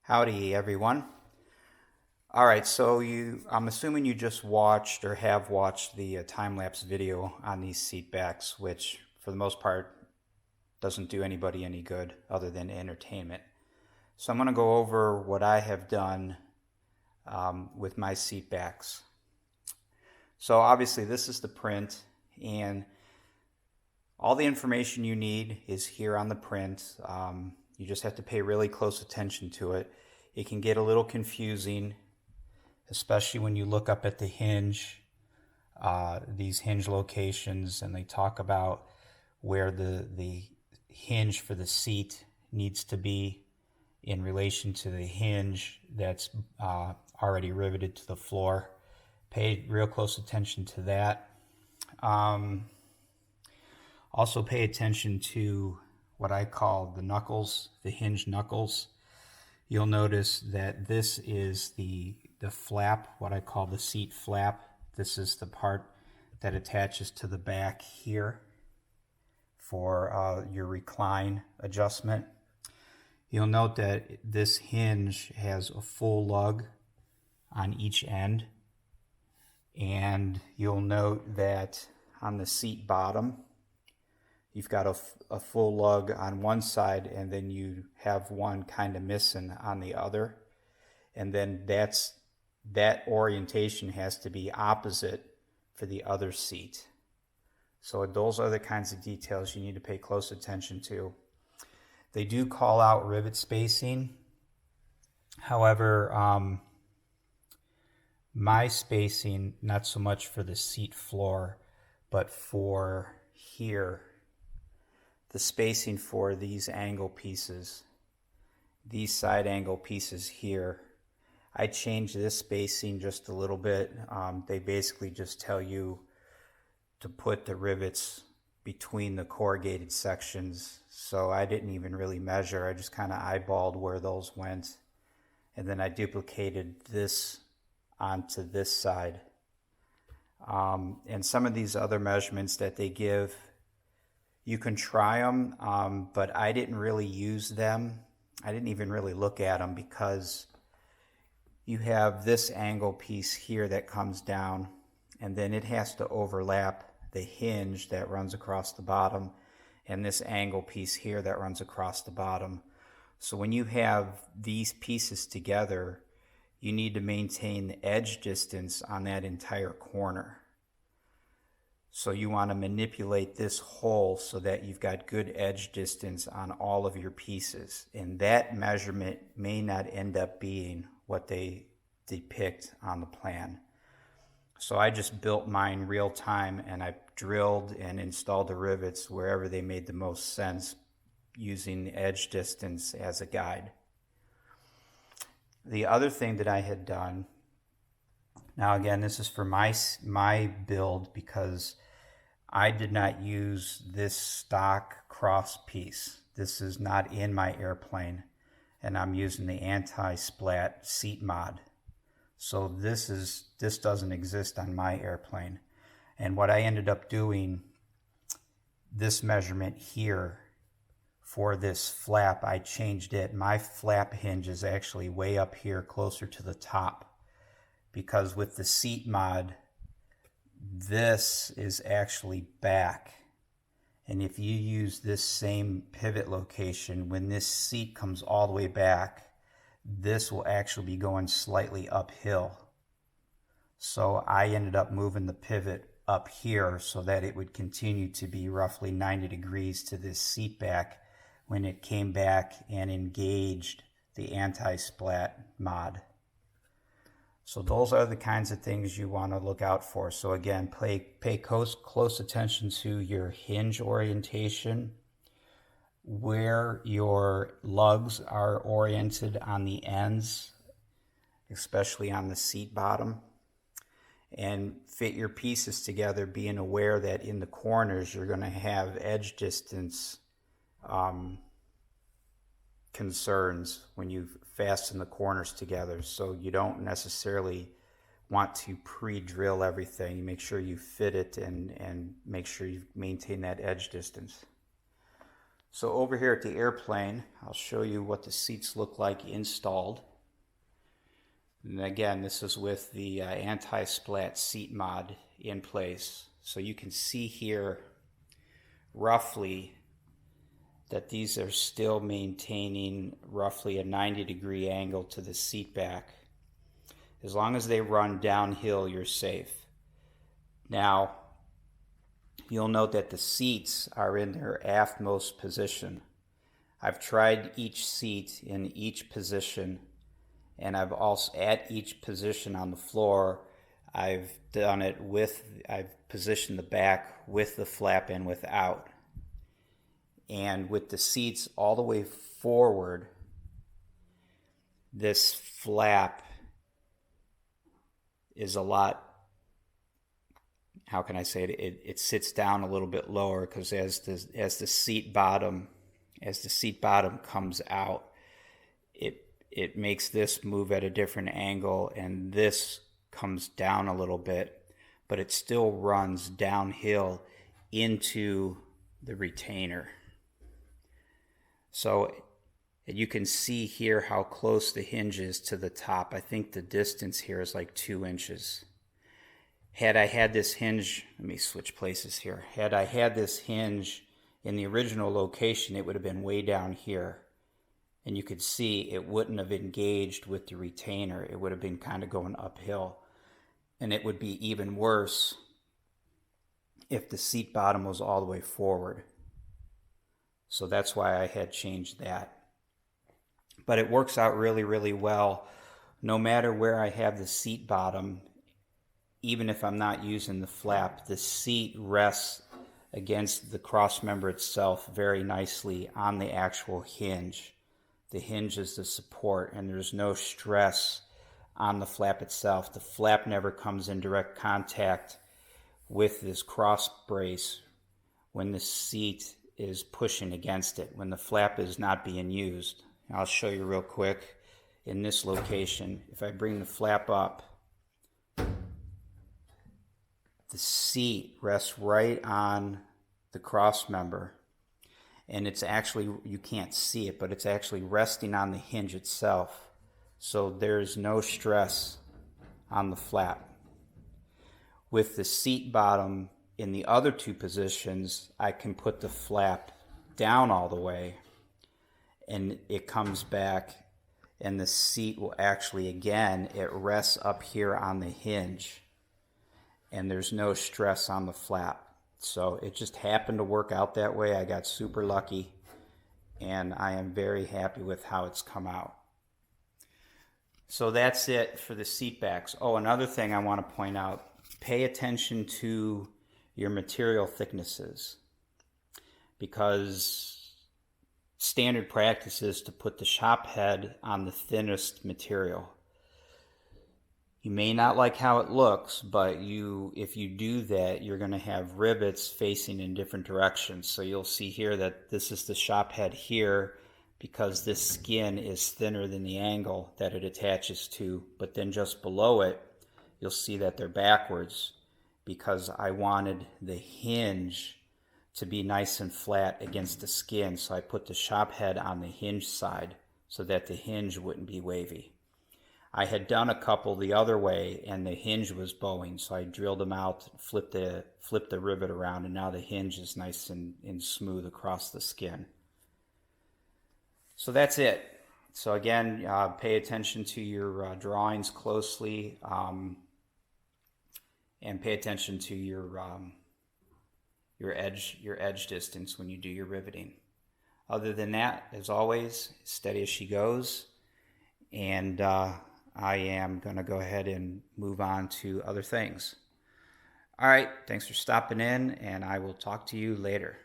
Howdy everyone. All right, so I'm assuming you just watched or have watched the time-lapse video on these seat backs, which for the most part doesn't do anybody any good other than entertainment. So I'm going to go over what I have done with my seat backs. So obviously this is the print, and all the information you need is here on the print. You just have to pay really close attention to it. It can get a little confusing, especially when you look up at the hinge, these hinge locations, and they talk about where the hinge for the seat needs to be in relation to the hinge that's already riveted to the floor. Pay real close attention to that. Also pay attention to what I call the knuckles, the hinge knuckles. You'll notice that this is the flap, what I call the seat flap. This is the part that attaches to the back here for your recline adjustment. You'll note that this hinge has a full lug on each end, and you'll note that on the seat bottom you've got a full lug on one side, and then you have one kind of missing on the other, and then that orientation has to be opposite for the other seat. So those are the kinds of details you need to pay close attention to. They do call out rivet spacing. However, my spacing, not so much for the seat floor, but for here, the spacing for these angle pieces, these side angle pieces here, I changed this spacing just a little bit. They basically just tell you to put the rivets between the corrugated sections, so I didn't even really measure. I just kind of eyeballed where those went, and then I duplicated this onto this side. And some of these other measurements that they give, you can try them, but I didn't really use them. I didn't even really look at them, because you have this angle piece here that comes down, and then it has to overlap the hinge that runs across the bottom and this angle piece here that runs across the bottom. So when you have these pieces together, you need to maintain the edge distance on that entire corner. So you want to manipulate this hole so that you've got good edge distance on all of your pieces. And that measurement may not end up being what they depict on the plan. So I just built mine real time, and I drilled and installed the rivets wherever they made the most sense, using the edge distance as a guide. The other thing that I had done, now again, this is for my build, because I did not use this stock cross piece. This is not in my airplane, and I'm using the anti-splat seat mod. So this doesn't exist on my airplane. And what I ended up doing, this measurement here for this flap, I changed it. My flap hinge is actually way up here closer to the top, because with the seat mod, this is actually back. And if you use this same pivot location, when this seat comes all the way back, this will actually be going slightly uphill. So I ended up moving the pivot up here so that it would continue to be roughly 90 degrees to this seat back when it came back and engaged the anti-splat mod. So those are the kinds of things you want to look out for. So again, pay close attention to your hinge orientation, where your lugs are oriented on the ends, especially on the seat bottom, and fit your pieces together, being aware that in the corners you're going to have edge distance concerns when you fasten the corners together. So you don't necessarily want to pre-drill everything. You make sure you fit it and make sure you maintain that edge distance. So over here at the airplane, I'll show you what the seats look like installed. And again, this is with the anti-splat seat mod in place. So you can see here roughly that these are still maintaining roughly a 90-degree angle to the seat back. As long as they run downhill, you're safe. Now, you'll note that the seats are in their aftmost position. I've tried each seat in each position, and I've also, at each position on the floor, I've positioned the back with the flap and without. And with the seats all the way forward, this flap is a lot, how can I say it? It sits down a little bit lower, because as the seat bottom comes out, it makes this move at a different angle, and this comes down a little bit, but it still runs downhill into the retainer. So you can see here how close the hinge is to the top. I think the distance here is like 2 inches. Had I had this hinge, let me switch places here. Had I had this hinge in the original location, it would have been way down here. And you could see it wouldn't have engaged with the retainer. It would have been kind of going uphill. And it would be even worse if the seat bottom was all the way forward. So that's why I had changed that. But it works out really, really well. No matter where I have the seat bottom, even if I'm not using the flap, the seat rests against the cross member itself very nicely on the actual hinge. The hinge is the support, and there's no stress on the flap itself. The flap never comes in direct contact with this cross brace when the seat is pushing against it, when the flap is not being used. I'll show you real quick in this location. If I bring the flap up, the seat rests right on the cross member, and it's actually, you can't see it, but it's actually resting on the hinge itself. So there's no stress on the flap. With the seat bottom in the other two positions, I can put the flap down all the way, and it comes back, and the seat will actually, again, it rests up here on the hinge, and there's no stress on the flap. So it just happened to work out that way. I got super lucky, and I am very happy with how it's come out. So that's it for the seat backs. Oh, another thing I want to point out, pay attention to your material thicknesses, because standard practice is to put the shop head on the thinnest material. You may not like how it looks, but if you do that, you're going to have rivets facing in different directions. So you'll see here that this is the shop head here, because this skin is thinner than the angle that it attaches to. But then just below it, you'll see that they're backwards, because I wanted the hinge to be nice and flat against the skin. So I put the shop head on the hinge side so that the hinge wouldn't be wavy. I had done a couple the other way, and the hinge was bowing, so I drilled them out, flipped the rivet around, and now the hinge is nice and smooth across the skin. So that's it. So again, pay attention to your drawings closely, and pay attention to your edge distance when you do your riveting. Other than that, as always, steady as she goes, and I am going to go ahead and move on to other things. All right, thanks for stopping in, and I will talk to you later.